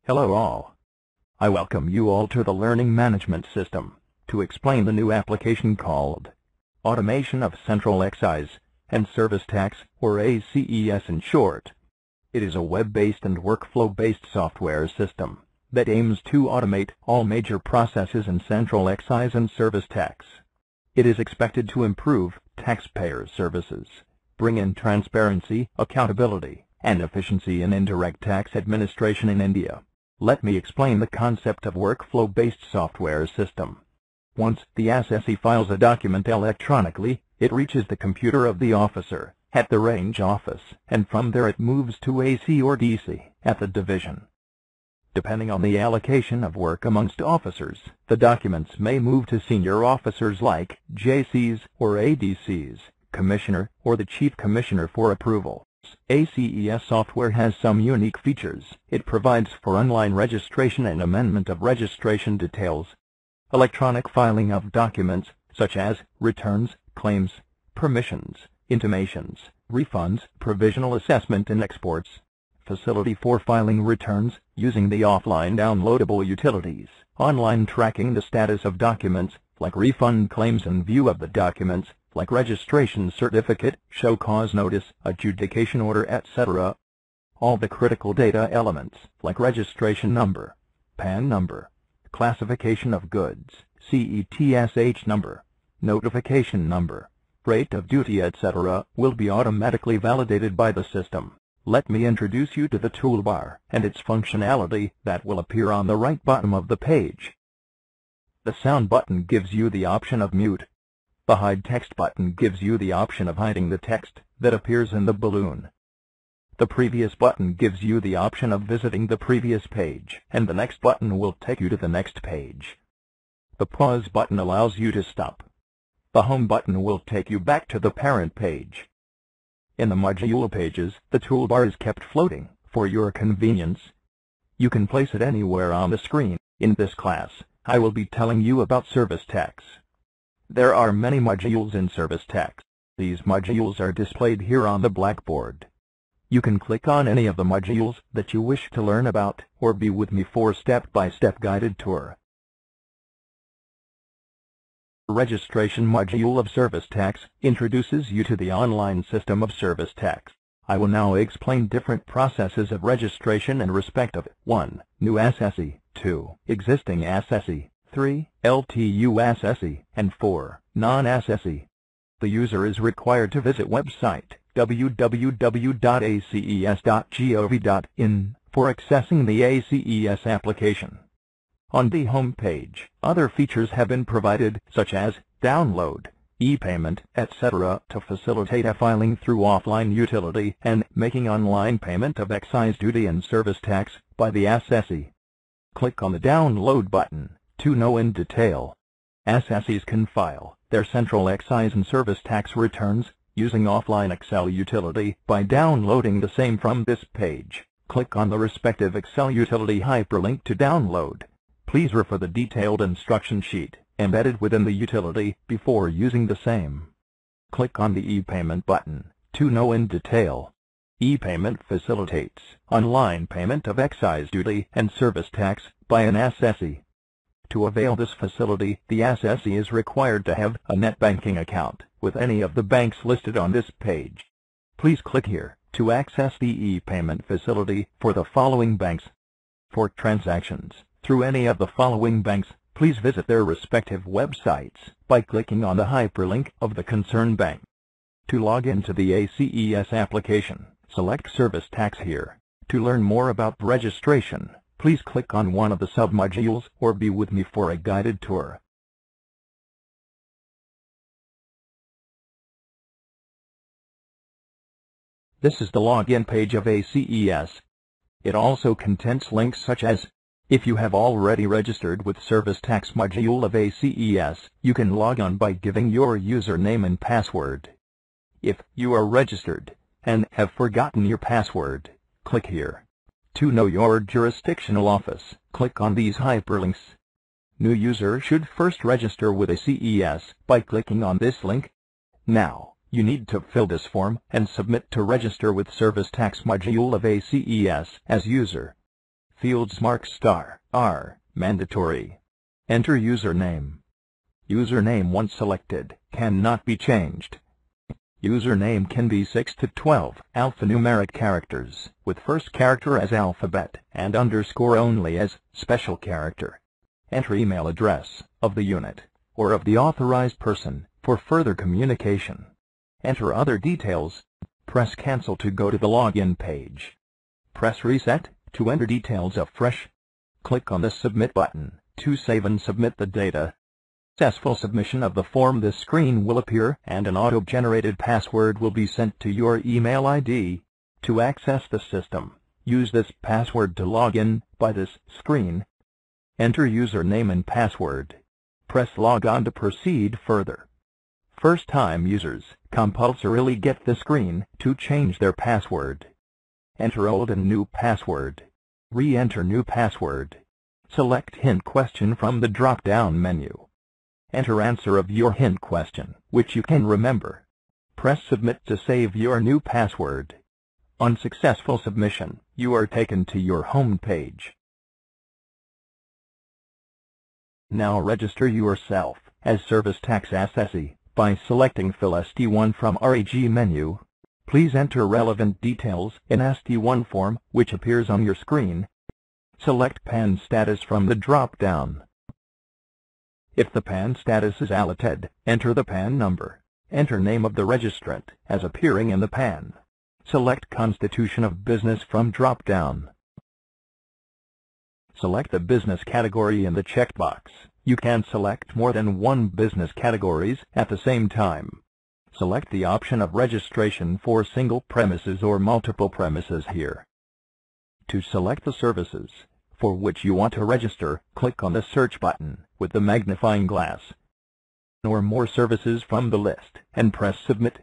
Hello all. I welcome you all to the Learning Management System to explain the new application called Automation of Central Excise and Service Tax, or ACES in short. It is a web-based and workflow-based software system that aims to automate all major processes in central excise and service tax. It is expected to improve taxpayer services, bring in transparency, accountability, and efficiency in indirect tax administration in India. Let me explain the concept of workflow-based software system. Once the assessee files a document electronically, it reaches the computer of the officer at the range office, and from there it moves to AC or DC at the division. Depending on the allocation of work amongst officers, the documents may move to senior officers like JCs or ADCs, Commissioner, or the Chief Commissioner for approval. ACES software has some unique features. It provides for online registration and amendment of registration details, electronic filing of documents such as returns, claims, permissions, intimations, refunds, provisional assessment and exports, facility for filing returns using the offline downloadable utilities, online tracking the status of documents like refund claims and view of the documents like registration certificate, show cause notice, adjudication order, etc. All the critical data elements like registration number, PAN number, classification of goods, CETSH number, notification number, rate of duty, etc. will be automatically validated by the system. Let me introduce you to the toolbar and its functionality that will appear on the right bottom of the page. The sound button gives you the option of mute. The hide text button gives you the option of hiding the text that appears in the balloon. The previous button gives you the option of visiting the previous page, and the next button will take you to the next page. The pause button allows you to stop. The home button will take you back to the parent page. In the module pages, the toolbar is kept floating for your convenience. You can place it anywhere on the screen. In this class, I will be telling you about service tax. There are many modules in service tax. These modules are displayed here on the blackboard. You can click on any of the modules that you wish to learn about, or be with me for step-by-step guided tour. The registration module of service tax introduces you to the online system of service tax. I will now explain different processes of registration in respect of 1. New assessee, 2. Existing assessee, 3. LTU assessee, and 4. Non-assessee. The user is required to visit website www.aces.gov.in for accessing the ACES application. On the home page, other features have been provided, such as download, e-payment, etc., to facilitate e-filing through offline utility and making online payment of excise duty and service tax by the assessee. Click on the download button to know in detail. Assessees can file their central excise and service tax returns using offline Excel utility by downloading the same from this page. Click on the respective Excel utility hyperlink to download. Please refer the detailed instruction sheet embedded within the utility before using the same. Click on the e-payment button to know in detail. E-payment facilitates online payment of excise duty and service tax by an assessee. To avail this facility, the assessee is required to have a net banking account with any of the banks listed on this page. Please click here to access the e-payment facility for the following banks. For transactions through any of the following banks, please visit their respective websites by clicking on the hyperlink of the concerned bank. To log into the ACES application, select Service Tax here. To learn more about registration, please click on one of the sub-modules or be with me for a guided tour. This is the login page of ACES. It also contains links such as, if you have already registered with Service Tax module of ACES, you can log on by giving your username and password. If you are registered and have forgotten your password, click here. To know your jurisdictional office, click on these hyperlinks. New user should first register with ACES by clicking on this link. Now, you need to fill this form and submit to register with Service Tax module of ACES as user. Fields are mandatory. Enter username. Username once selected cannot be changed. Username can be 6 to 12 alphanumeric characters, with first character as alphabet and underscore only as special character. Enter email address of the unit or of the authorized person for further communication. Enter other details. Press cancel to go to the login page. Press reset to enter details afresh. Click on the submit button to save and submit the data. Successful submission of the form. This screen will appear and an auto-generated password will be sent to your email ID. To access the system, use this password to log in by this screen. Enter username and password. Press log on to proceed further. First-time users compulsorily get the screen to change their password. Enter old and new password. Re-enter new password. Select hint question from the drop-down menu. Enter answer of your hint question, which you can remember. Press submit to save your new password. On successful submission, you are taken to your home page. Now register yourself as Service Tax Assessee by selecting Fill ST1 from REG menu. Please enter relevant details in ST1 form, which appears on your screen. Select PAN status from the drop-down. If the PAN status is allocated, enter the PAN number. Enter name of the registrant as appearing in the PAN. Select Constitution of Business from drop-down. Select the business category in the checkbox. You can select more than one business categories at the same time. Select the option of registration for single premises or multiple premises here. To select the services for which you want to register, click on the search button with the magnifying glass or more services from the list and press submit.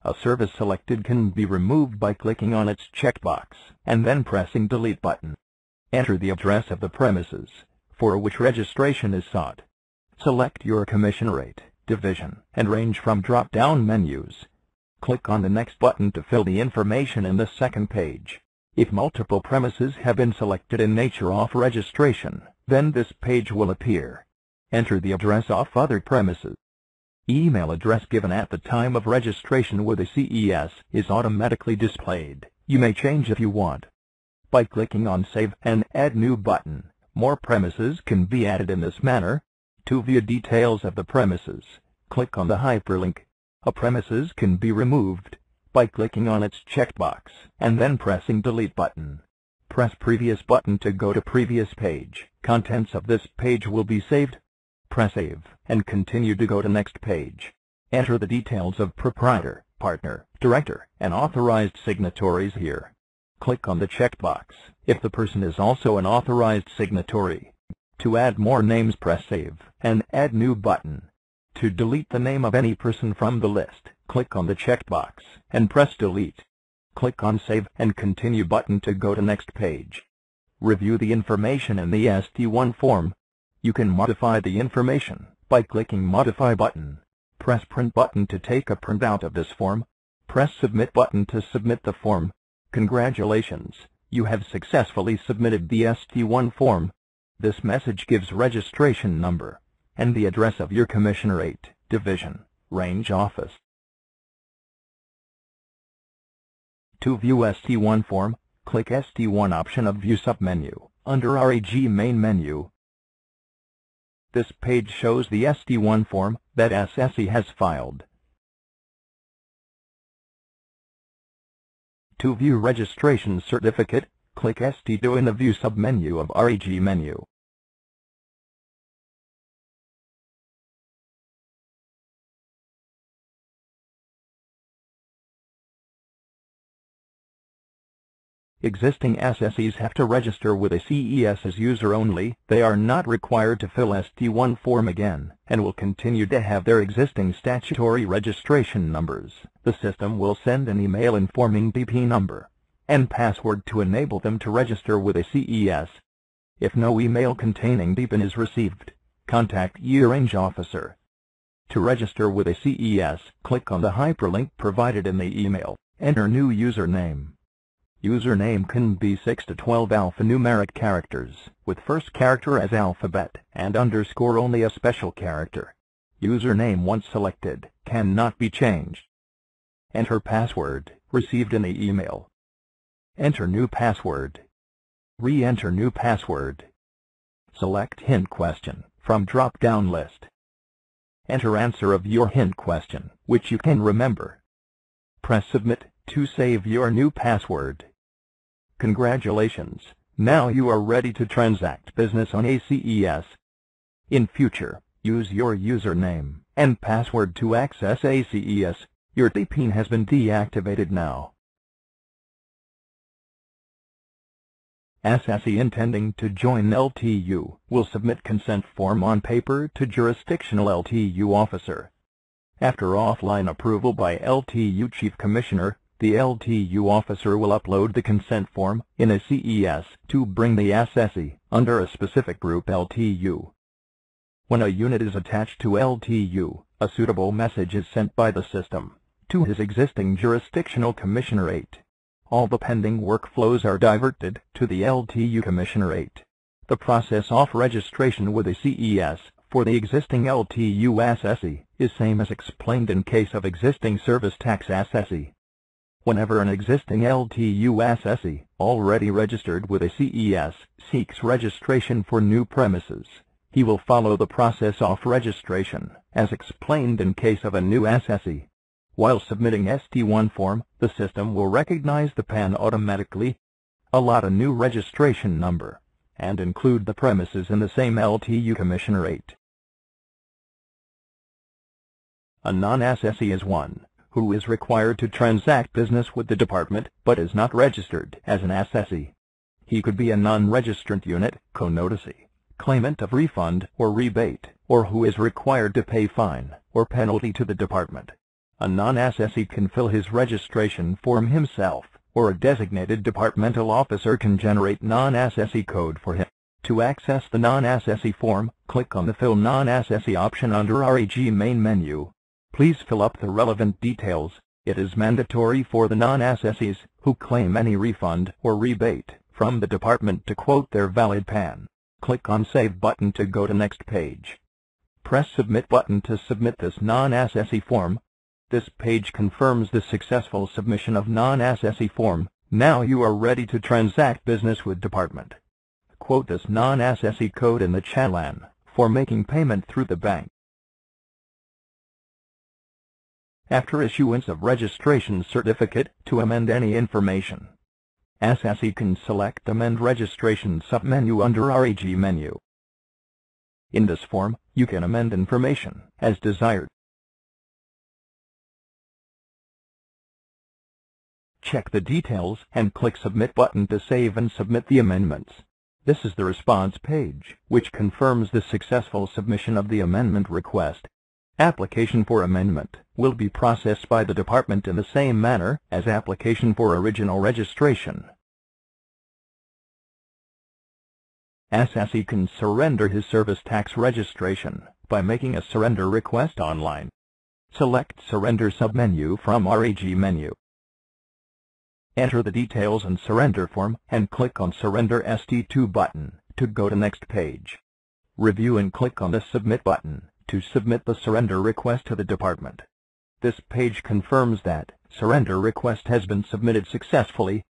A service selected can be removed by clicking on its checkbox and then pressing delete button. Enter the address of the premises for which registration is sought. Select your commission rate, division, and range from drop-down menus. Click on the next button to fill the information in the second page. If multiple premises have been selected in nature of registration, then this page will appear. Enter the address of other premises. Email address given at the time of registration with the CES is automatically displayed. You may change if you want. By clicking on Save and Add New button, more premises can be added in this manner. To view details of the premises, click on the hyperlink. A premises can be removed by clicking on its checkbox and then pressing delete button. Press previous button to go to previous page. Contents of this page will be saved. Press save and continue to go to next page. Enter the details of proprietor, partner, director, and authorized signatories here. Click on the checkbox if the person is also an authorized signatory. To add more names, press save and add new button. To delete the name of any person from the list, click on the checkbox and press delete. Click on save and continue button to go to next page. Review the information in the ST1 form. You can modify the information by clicking modify button. Press print button to take a printout of this form. Press submit button to submit the form. Congratulations, you have successfully submitted the ST1 form. This message gives registration number and the address of your commission rate, division, range office. To view ST1 form, click ST1 option of View submenu under REG main menu. This page shows the ST1 form that Assessee has filed. To view registration certificate, click ST2 in the View submenu of REG menu. Existing assessees have to register with a CES as user only. They are not required to fill ST1 form again, and will continue to have their existing statutory registration numbers. The system will send an email informing DP number and password to enable them to register with a CES. If no email containing DPIN is received, contact your range officer. To register with a CES, click on the hyperlink provided in the email. Enter new username. Username can be 6 to 12 alphanumeric characters, with first character as alphabet and underscore only a special character. Username once selected cannot be changed. Enter password received in the email. Enter new password. Re-enter new password. Select hint question from drop-down list. Enter answer of your hint question, which you can remember. Press Submit to save your new password. Congratulations! Now you are ready to transact business on ACES. In future, use your username and password to access ACES. Your TPIN has been deactivated now. Assessee intending to join LTU will submit consent form on paper to jurisdictional LTU officer. After offline approval by LTU Chief Commissioner, the LTU officer will upload the consent form in ACES to bring the assessee under a specific group LTU. When a unit is attached to LTU, a suitable message is sent by the system to his existing jurisdictional commissionerate. All the pending workflows are diverted to the LTU commissionerate. The process of registration with ACES for the existing LTU assessee is same as explained in case of existing service tax assessee. Whenever an existing LTU assessee already registered with ACES seeks registration for new premises, he will follow the process of registration as explained in case of a new assessee. While submitting ST1 form, the system will recognize the PAN automatically, allot a new registration number, and include the premises in the same LTU commissionerate. A non-assessee is one who is required to transact business with the department but is not registered as an assessee. He could be a non-registrant unit, co-noticee, claimant of refund or rebate, or who is required to pay fine or penalty to the department. A non-assessee can fill his registration form himself, or a designated departmental officer can generate non-assessee code for him. To access the non-assessee form, click on the Fill Non-assessee option under RAG main menu. Please fill up the relevant details. It is mandatory for the non-assessees who claim any refund or rebate from the department to quote their valid PAN. Click on Save button to go to next page. Press Submit button to submit this non-assessee form. This page confirms the successful submission of non-assessee form. Now you are ready to transact business with department. Quote this non-assessee code in the challan for making payment through the bank. After issuance of registration certificate to amend any information, assessee can select Amend Registration submenu under RAG menu. In this form, you can amend information as desired. Check the details and click Submit button to save and submit the amendments. This is the response page, which confirms the successful submission of the amendment request. Application for amendment will be processed by the department in the same manner as application for original registration. Assessee can surrender his service tax registration by making a surrender request online. Select Surrender submenu from RAG menu. Enter the details and surrender form and click on Surrender ST2 button to go to next page. Review and click on the Submit button to submit the surrender request to the department. This page confirms that surrender request has been submitted successfully.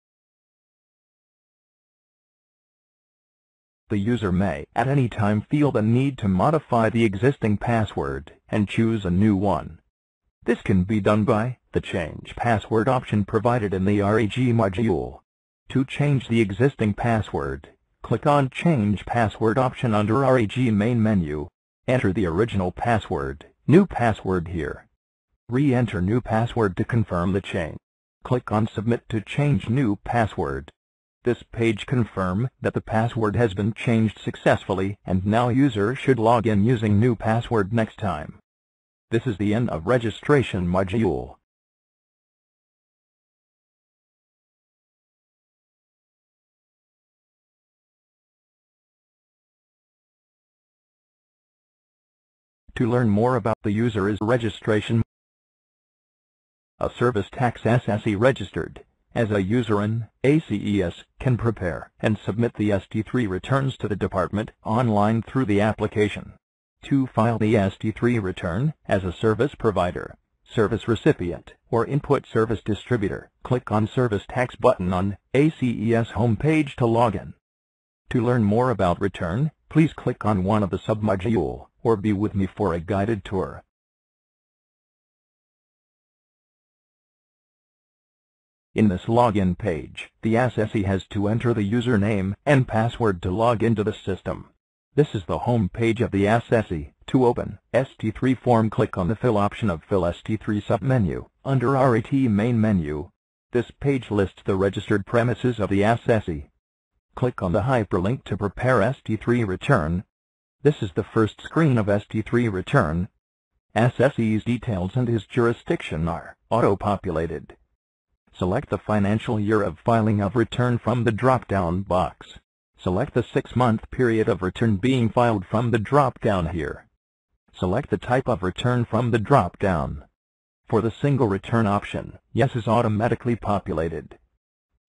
The user may at any time feel the need to modify the existing password and choose a new one. This can be done by the Change Password option provided in the RAG module. To change the existing password, click on Change Password option under RAG main menu. Enter the original password, new password here. Re-enter new password to confirm the change. Click on Submit to change new password. This page confirms that the password has been changed successfully and now user should log in using new password next time. This is the end of registration module. To learn more about the user's registration A service tax assessee registered as a user in ACES can prepare and submit the ST3 returns to the department online through the application. To file the ST3 return as a service provider, service recipient, or input service distributor, click on Service Tax button on ACES homepage to log in. To learn more about return, please click on one of the submodule, or be with me for a guided tour. In this login page, the assessee has to enter the username and password to log into the system. This is the home page of the assessee. To open ST3 form, click on the Fill option of Fill ST3 submenu under RET main menu. This page lists the registered premises of the assessee. Click on the hyperlink to prepare ST3 return. This is the first screen of ST3 return. Assessee's details and his jurisdiction are auto-populated. Select the financial year of filing of return from the drop-down box. Select the 6-month period of return being filed from the drop-down here. Select the type of return from the drop-down. For the single return option, yes is automatically populated.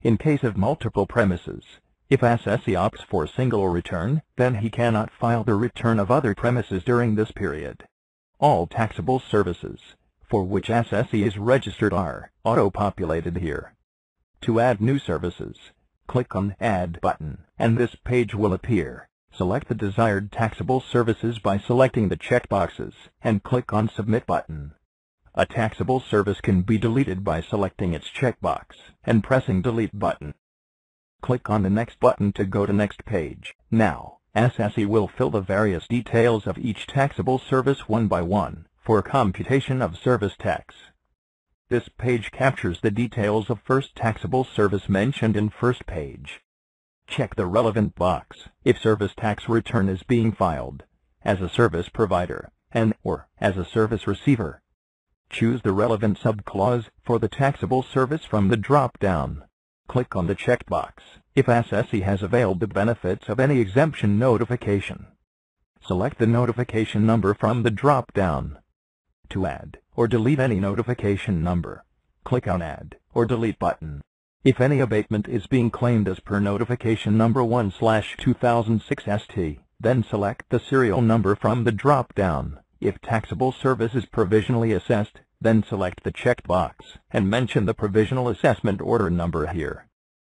In case of multiple premises, if assessee opts for single return, then he cannot file the return of other premises during this period. All taxable services for which assessee is registered are auto-populated here. To add new services, click on Add button, and this page will appear. Select the desired taxable services by selecting the checkboxes, and click on Submit button. A taxable service can be deleted by selecting its checkbox and pressing Delete button. Click on the Next button to go to next page. Now, assessee will fill the various details of each taxable service one by one for computation of service tax. This page captures the details of first taxable service mentioned in first page. Check the relevant box if service tax return is being filed as a service provider and/or as a service receiver. Choose the relevant subclause for the taxable service from the drop-down. Click on the checkbox if assessee has availed the benefits of any exemption notification. Select the notification number from the drop-down. To add or delete any notification number, click on Add or Delete button. If any abatement is being claimed as per notification number 1/2006 ST, then select the serial number from the drop-down. If taxable service is provisionally assessed, then select the checked box and mention the provisional assessment order number here.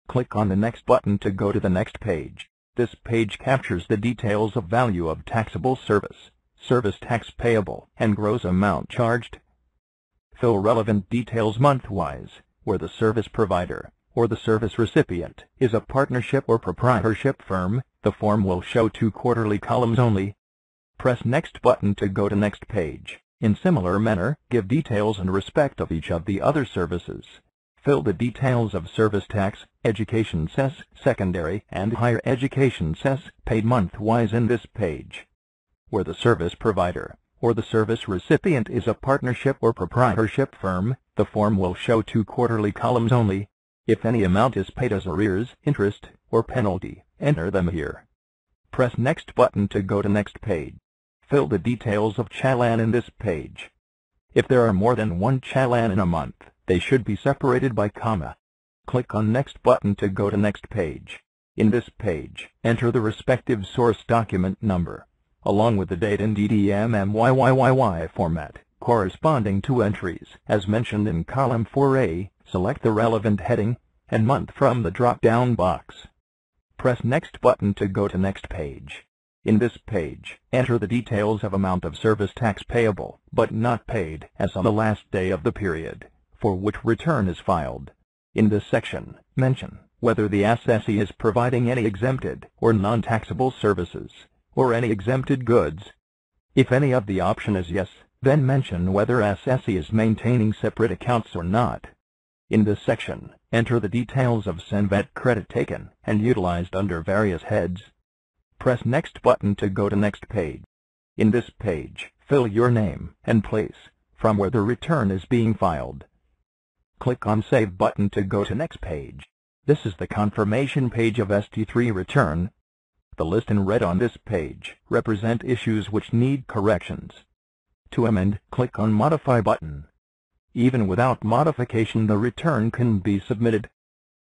Click on the Next button to go to the next page. This page captures the details of value of taxable service, service tax payable, and gross amount charged. Fill relevant details month-wise, where the service provider or the service recipient is a partnership or proprietorship firm. The form will show 2 quarterly columns only. Press Next button to go to next page. In similar manner, give details in respect of each of the other services. Fill the details of service tax, education cess, secondary and higher education cess paid month-wise in this page. Where the service provider or the service recipient is a partnership or proprietorship firm, the form will show 2 quarterly columns only. If any amount is paid as arrears, interest, or penalty, enter them here. Press Next button to go to next page. Fill the details of challan in this page. If there are more than one challan in a month, they should be separated by comma. Click on Next button to go to next page. In this page, enter the respective source document number, along with the date in DDMMYYYY format, corresponding to entries as mentioned in column 4A. Select the relevant heading and month from the drop-down box. Press Next button to go to next page. In this page, enter the details of amount of service tax payable, but not paid, as on the last day of the period for which return is filed. In this section, mention whether the assessee is providing any exempted or non-taxable services, or any exempted goods. If any of the option is yes, then mention whether assessee is maintaining separate accounts or not. In this section, enter the details of SENVET credit taken and utilized under various heads. Press Next button to go to next page. In this page, fill your name and place from where the return is being filed. Click on Save button to go to next page. This is the confirmation page of ST3 return. The list in red on this page represent issues which need corrections. To amend, click on Modify button. Even without modification, the return can be submitted.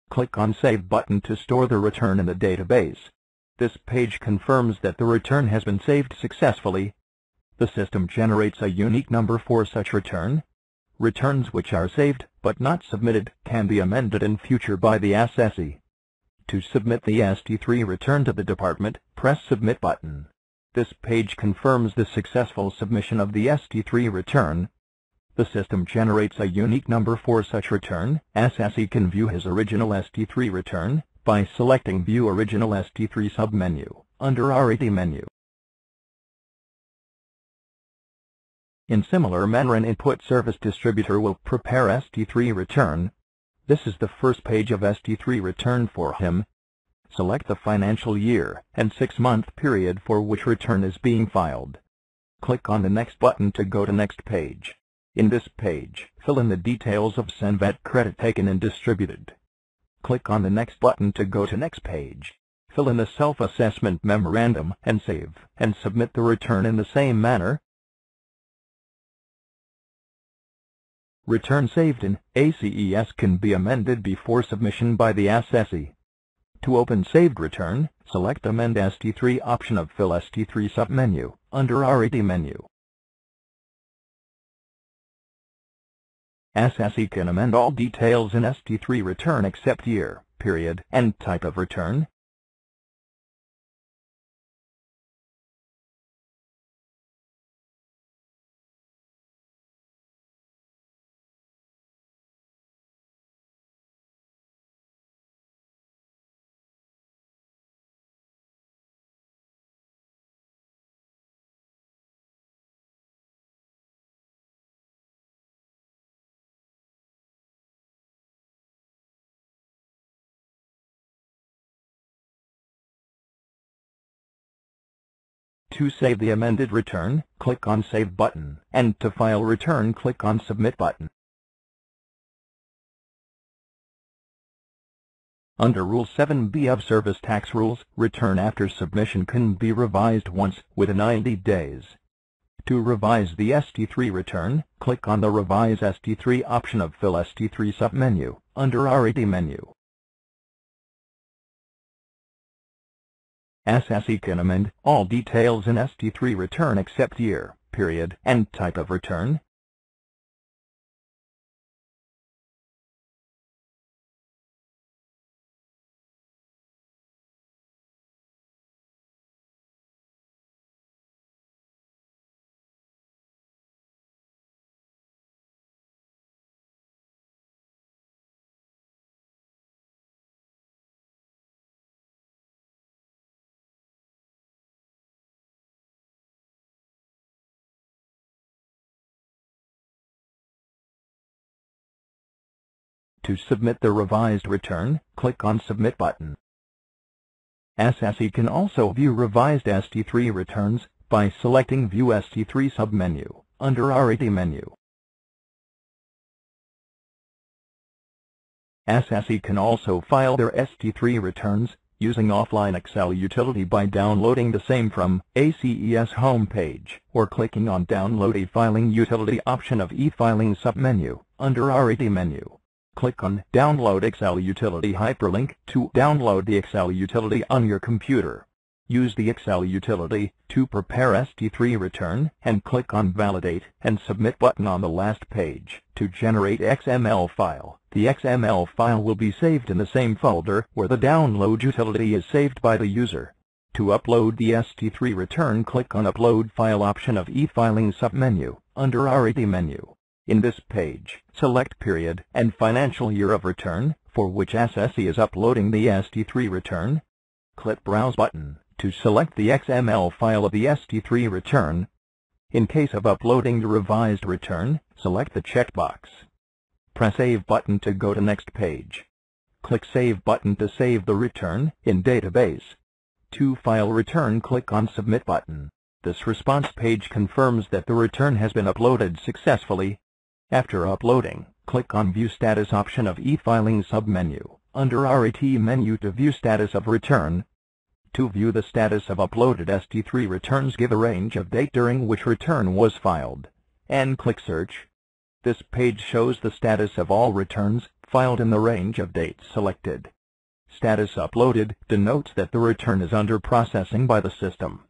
Click on Save button to store the return in the database. This page confirms that the return has been saved successfully. The system generates a unique number for such return. Returns which are saved but not submitted can be amended in future by the assessee. To submit the ST3 return to the department, press Submit button. This page confirms the successful submission of the ST3 return. The system generates a unique number for such return. Assessee can view his original ST3 return by selecting View Original ST3 submenu under RED menu. In similar manner, an input service distributor will prepare ST3 return. This is the first page of ST3 return for him. Select the financial year and 6-month period for which return is being filed. Click on the Next button to go to next page. In this page, fill in the details of SENVET credit taken and distributed. Click on the Next button to go to next page. Fill in the self-assessment memorandum and save and submit the return in the same manner. Return saved in ACES can be amended before submission by the assessee. To open saved return, select Amend ST3 option of Fill ST3 submenu under RED menu. Assessee can amend all details in ST3 return except year, period, and type of return. To save the amended return, click on Save button, and to file return, click on Submit button. Under Rule 7b of Service Tax Rules, return after submission can be revised once within 90 days. To revise the ST3 return, click on the Revise ST3 option of Fill ST3 submenu under RED menu. Assessee can amend all details in ST3 return except year, period, and type of return. To submit the revised return, click on Submit button. Assessee can also view revised ST3 returns by selecting View ST3 submenu under RED menu. Assessee can also file their ST3 returns using offline Excel utility by downloading the same from ACES homepage or clicking on Download e-filing utility option of e-filing submenu under RED menu. Click on Download Excel Utility hyperlink to download the Excel utility on your computer. Use the Excel utility to prepare ST3 return and click on Validate and Submit button on the last page to generate XML file. The XML file will be saved in the same folder where the download utility is saved by the user. To upload the ST3 return, click on Upload File option of e-filing submenu under RED menu. In this page, select period and financial year of return for which assessee is uploading the ST3 return. Click Browse button to select the XML file of the ST3 return. In case of uploading the revised return, select the checkbox. Press Save button to go to next page. Click Save button to save the return in database. To file return, click on Submit button. This response page confirms that the return has been uploaded successfully. After uploading, click on View Status option of e-filing submenu under RED menu to view status of return. To view the status of uploaded ST3 returns, give a range of date during which return was filed, and click Search. This page shows the status of all returns filed in the range of dates selected. Status uploaded denotes that the return is under processing by the system.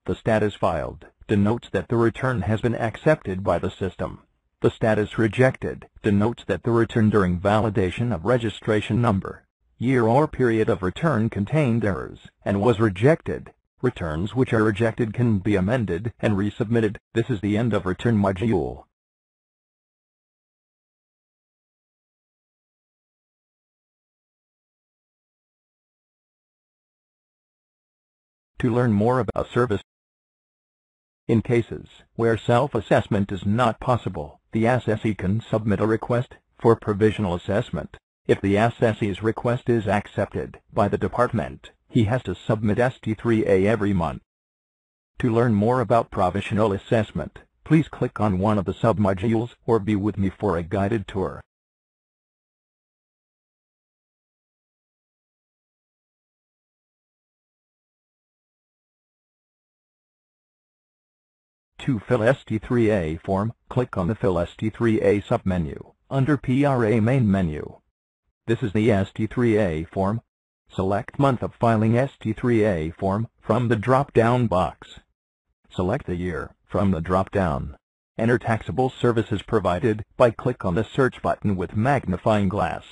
The status filed denotes that the return has been accepted by the system. The status rejected denotes that the return during validation of registration number, year or period of return contained errors and was rejected. Returns which are rejected can be amended and resubmitted. This is the end of Return module. To learn more about a service, in cases where self-assessment is not possible, the assessee can submit a request for provisional assessment. If the assessee's request is accepted by the department, he has to submit ST3A every month. To learn more about provisional assessment, please click on one of the submodules or be with me for a guided tour. To fill ST3A form, click on the Fill ST3A submenu under PRA main menu. This is the ST3A form. Select Month of Filing ST3A form from the drop-down box. Select the year from the drop-down. Enter taxable services provided by click on the Search button with magnifying glass.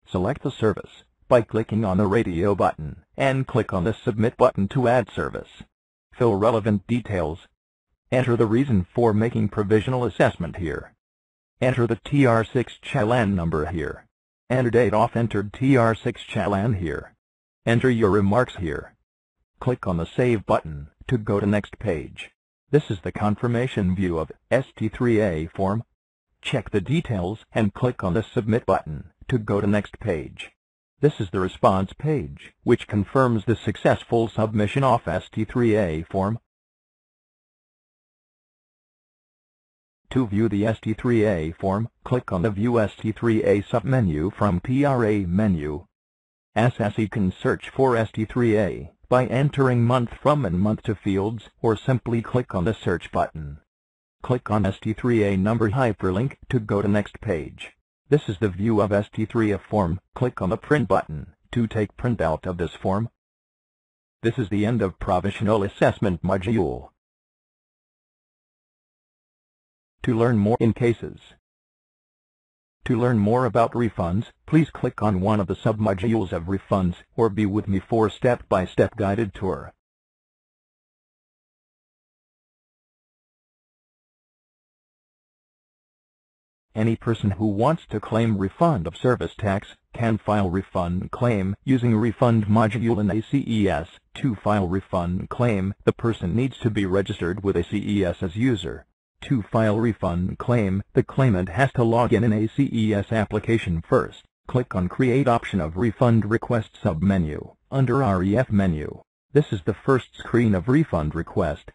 Select the service by clicking on the radio button and click on the Submit button to add service. Fill relevant details. Enter the reason for making provisional assessment here. Enter the TR6 challan number here. Enter date off entered TR6 challan here. Enter your remarks here. Click on the Save button to go to next page. This is the confirmation view of ST3A form. Check the details and click on the Submit button to go to next page. This is the response page, which confirms the successful submission of ST3A form. To view the ST3A form, click on the View ST3A submenu from PRA menu. Assessee can search for ST3A by entering month from and month to fields, or simply click on the Search button. Click on ST3A number hyperlink to go to next page. This is the view of ST3A form. Click on the Print button to take printout of this form. This is the end of Provisional Assessment module. To learn more in cases. To learn more about refunds, please click on one of the submodules of refunds or be with me for step-by-step guided tour. Any person who wants to claim refund of service tax can file refund claim using Refund module in ACES. To file refund claim, the person needs to be registered with ACES as user. To file refund claim, the claimant has to log in an ACES application first. Click on Create option of Refund Request submenu under REF menu. This is the first screen of refund request.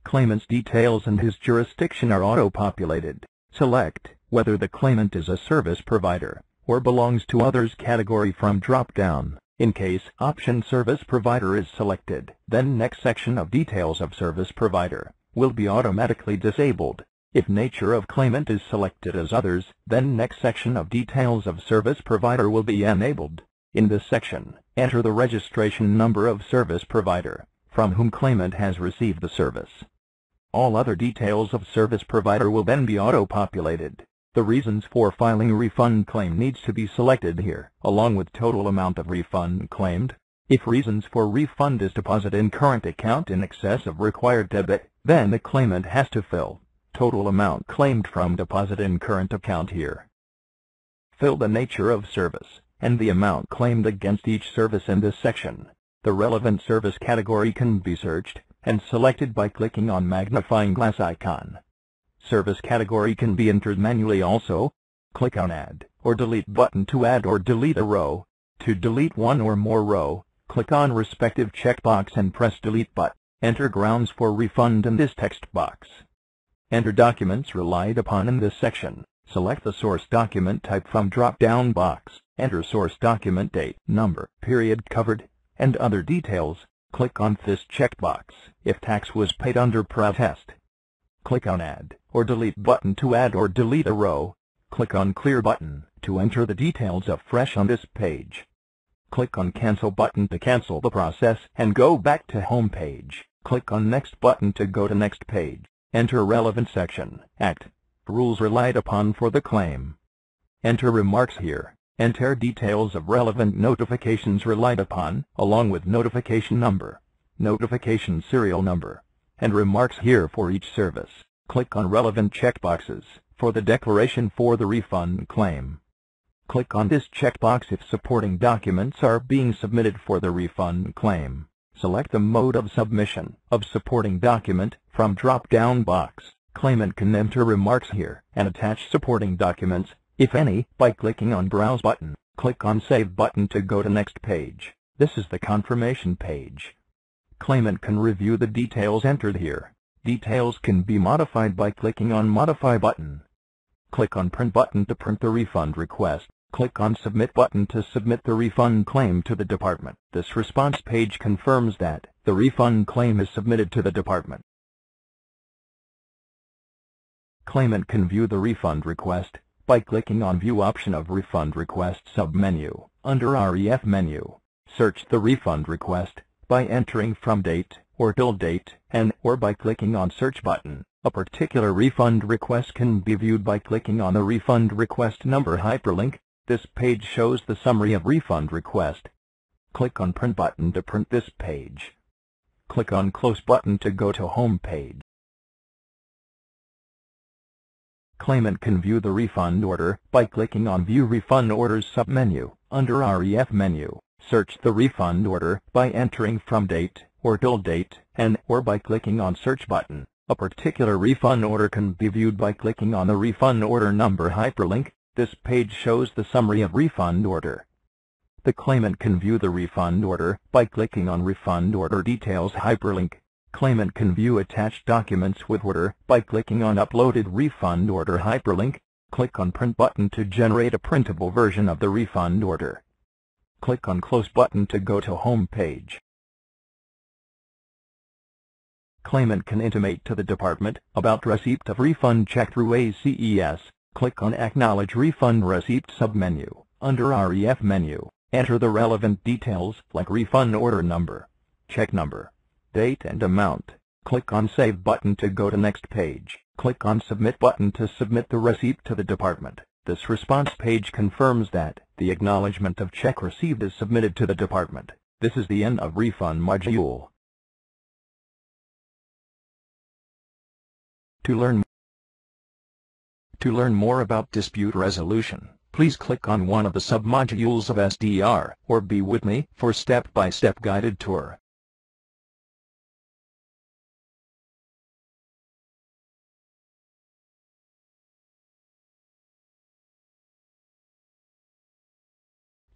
Claimant's details and his jurisdiction are auto-populated. Select whether the claimant is a service provider or belongs to others category from drop-down. In case option Service Provider is selected, then next section of Details of Service Provider will be automatically disabled. If nature of claimant is selected as others, then next section of Details of Service Provider will be enabled. In this section, enter the registration number of service provider from whom claimant has received the service. All other details of service provider will then be auto-populated. The reasons for filing refund claim needs to be selected here, along with total amount of refund claimed. If reasons for refund is deposit in current account in excess of required debit, then the claimant has to fill total amount claimed from deposit in current account here. Fill the nature of service and the amount claimed against each service in this section. The relevant service category can be searched and selected by clicking on magnifying glass icon. Service category can be entered manually also. Click on Add or Delete button to add or delete a row. To delete one or more row, click on respective checkbox and press Delete button. Enter grounds for refund in this text box. Enter documents relied upon in this section. Select the source document type from drop-down box. Enter source document date, number, period covered, and other details. Click on this checkbox if tax was paid under protest. Click on Add or Delete button to add or delete a row. Click on Clear button to enter the details afresh on this page. Click on Cancel button to cancel the process and go back to home page. Click on Next button to go to next page. Enter relevant section. Act. Rules relied upon for the claim. Enter remarks here. Enter details of relevant notifications relied upon, along with notification number, notification serial number, and remarks here for each service. Click on relevant checkboxes for the declaration for the refund claim. Click on this checkbox if supporting documents are being submitted for the refund claim. Select the mode of submission of supporting document from drop-down box. Claimant can enter remarks here and attach supporting documents, if any, by clicking on Browse button. Click on Save button to go to next page. This is the confirmation page. Claimant can review the details entered here. Details can be modified by clicking on Modify button. Click on Print button to print the refund request. Click on Submit button to submit the refund claim to the department. This response page confirms that the refund claim is submitted to the department. Claimant can view the refund request by clicking on View option of Refund Request submenu. Under REF menu, search the refund request by entering from date or till date or by clicking on Search button. A particular refund request can be viewed by clicking on the refund request number hyperlink. This page shows the summary of refund request. Click on Print button to print this page. Click on Close button to go to home page. Claimant can view the refund order by clicking on View Refund Orders submenu. Under REF menu, search the refund order by entering from date or till date or by clicking on Search button. A particular refund order can be viewed by clicking on the refund order number hyperlink. This page shows the summary of refund order. The claimant can view the refund order by clicking on Refund Order Details hyperlink. Claimant can view attached documents with order by clicking on Uploaded Refund Order hyperlink. Click on Print button to generate a printable version of the refund order. Click on Close button to go to home page. Claimant can intimate to the department about receipt of refund check through ACES. Click on Acknowledge Refund Receipt submenu. Under REF menu, enter the relevant details like refund order number, check number, date and amount. Click on Save button to go to next page. Click on Submit button to submit the receipt to the department. This response page confirms that the acknowledgement of check received is submitted to the department. This is the end of Refund module. To learn more about dispute resolution, please click on one of the submodules of SDR, or be with me for step-by-step guided tour.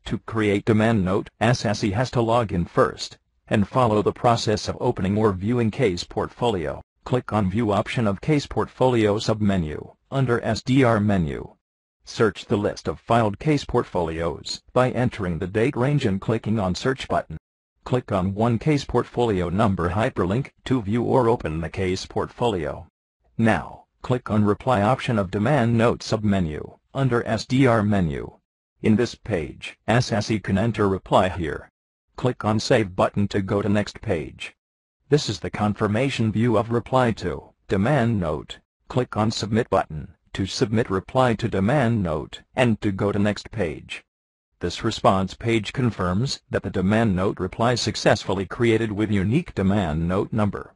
To create demand note, assessee has to log in first, and follow the process of opening or viewing case portfolio. Click on View option of Case Portfolio submenu. Under SDR menu, search the list of filed case portfolios by entering the date range and clicking on Search button. Click on one case portfolio number hyperlink to view or open the case portfolio. Now, click on Reply option of Demand Note submenu. Under SDR menu. In this page, assessee can enter reply here. Click on Save button to go to next page. This is the confirmation view of reply to demand note. Click on Submit button to submit reply to demand note and to go to next page. This response page confirms that the demand note reply successfully created with unique demand note number.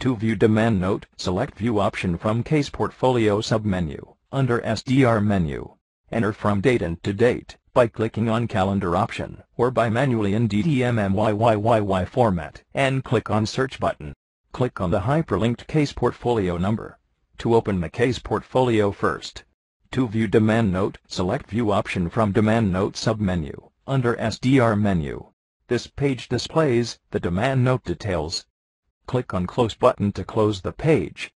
To view demand note, select View option from Case Portfolio submenu. Under SDR menu, enter from date and to date by clicking on Calendar option or by manually in DTMMYYYY format and click on Search button. Click on the hyperlinked case portfolio number to open the case portfolio first. To view demand note, select View option from Demand Note submenu. Under SDR menu, this page displays the demand note details. Click on Close button to close the page.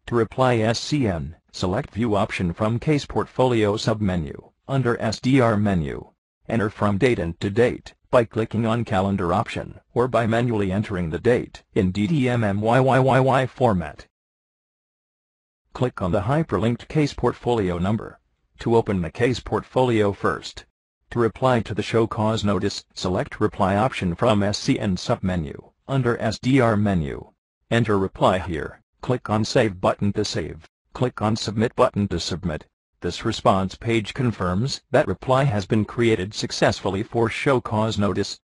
To reply SCN, select View option from Case Portfolio submenu. Under SDR menu, enter from date and to date by clicking on Calendar option, or by manually entering the date in DDMMYYYY format. Click on the hyperlinked case portfolio number to open the case portfolio first. To reply to the Show Cause Notice, select Reply option from SCN submenu. Under SDR menu, enter reply here. Click on Save button to save. Click on Submit button to submit. This response page confirms that reply has been created successfully for Show Cause Notice.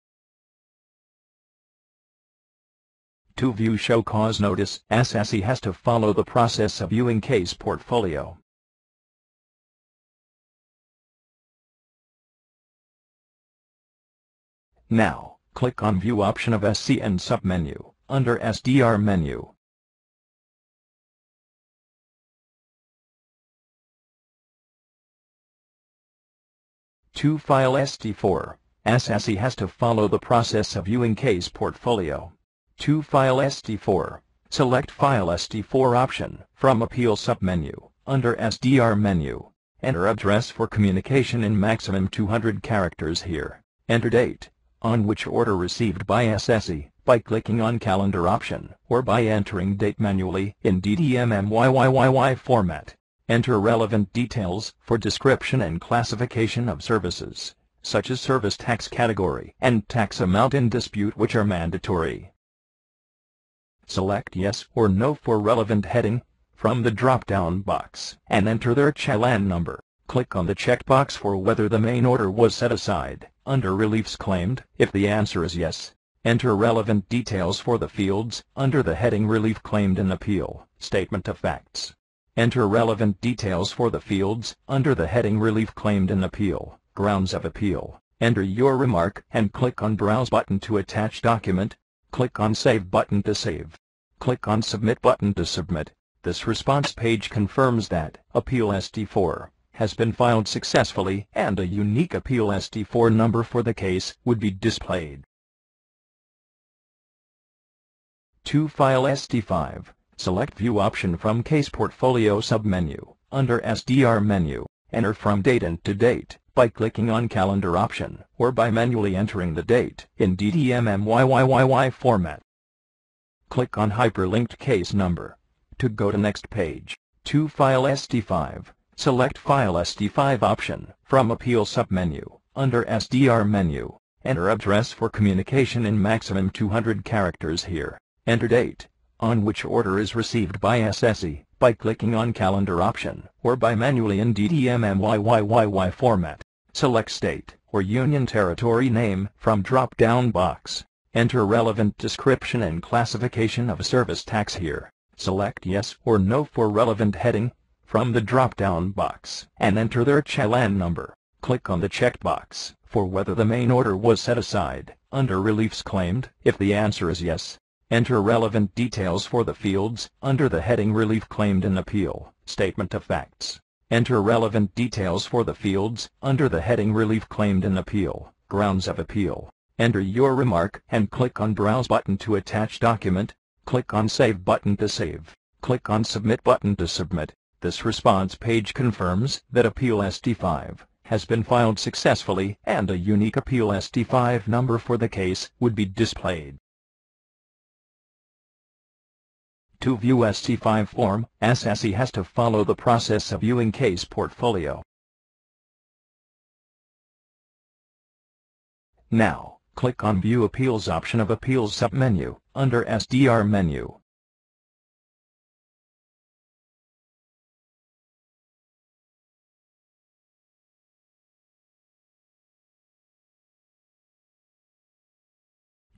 To view Show Cause Notice, assessee has to follow the process of viewing case portfolio. Now, click on View option of SCN submenu, under SDR menu. To file SD4, assessee has to follow the process of viewing case portfolio. To file SD4, select File SD4 option from Appeal submenu, under SDR menu. Enter address for communication in maximum 200 characters here. Enter date on which order received by assessee by clicking on Calendar option, or by entering date manually in DDMMYYYY format. Enter relevant details for description and classification of services, such as service tax category and tax amount in dispute, which are mandatory. Select Yes or No for relevant heading from the drop-down box and enter their challan number. Click on the checkbox for whether the main order was set aside under reliefs claimed. If the answer is yes, enter relevant details for the fields under the heading Relief Claimed in Appeal, Statement of Facts. Enter relevant details for the fields under the heading Relief Claimed in Appeal, Grounds of Appeal. Enter your remark and click on Browse button to attach document. Click on Save button to save. Click on Submit button to submit. This response page confirms that Appeal SD4 has been filed successfully and a unique Appeal SD4 number for the case would be displayed. To file SD5, select View option from Case Portfolio submenu, under SDR menu. Enter from date and to date by clicking on Calendar option, or by manually entering the date in DDMMYYYY format. Click on Hyperlinked Case Number to go to next page. To file SD5, select File SD5 option from Appeal submenu, under SDR menu. Enter address for communication in maximum 200 characters here. Enter date on which order is received by assessee by clicking on Calendar option, or by manually in DDMMYYYY format. Select State or Union Territory name from drop-down box. Enter relevant description and classification of service tax here. Select Yes or No for relevant heading from the drop-down box and enter their challan number. Click on the checkbox for whether the main order was set aside under reliefs claimed. If the answer is yes, enter relevant details for the fields under the heading Relief Claimed in Appeal, Statement of Facts. Enter relevant details for the fields under the heading Relief Claimed in Appeal, Grounds of Appeal. Enter your remark and click on Browse button to attach document. Click on Save button to save. Click on Submit button to submit. This response page confirms that Appeal SD5 has been filed successfully and a unique Appeal SD5 number for the case would be displayed. To view SD5 form, assessee has to follow the process of viewing case portfolio. Now, click on View Appeals option of Appeals submenu, under SDR menu.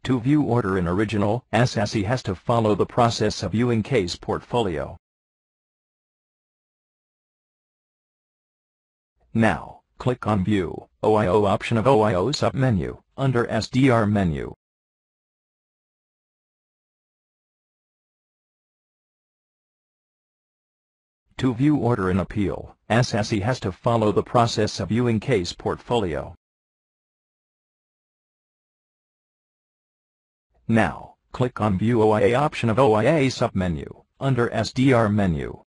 To view order in original, assessee has to follow the process of viewing case portfolio. Now, click on View OIO option of OIO submenu, under SDR menu. To view order in appeal, assessee has to follow the process of viewing case portfolio. Now, click on View OIA option of OIA submenu, under SDR menu.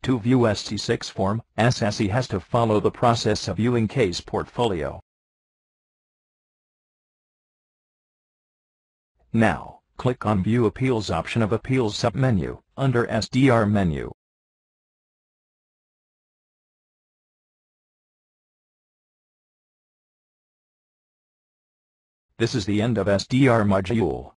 To view SC6 form, assessee has to follow the process of viewing case portfolio. Now, click on View Appeals option of Appeals submenu, under SDR menu. This is the end of SDR module.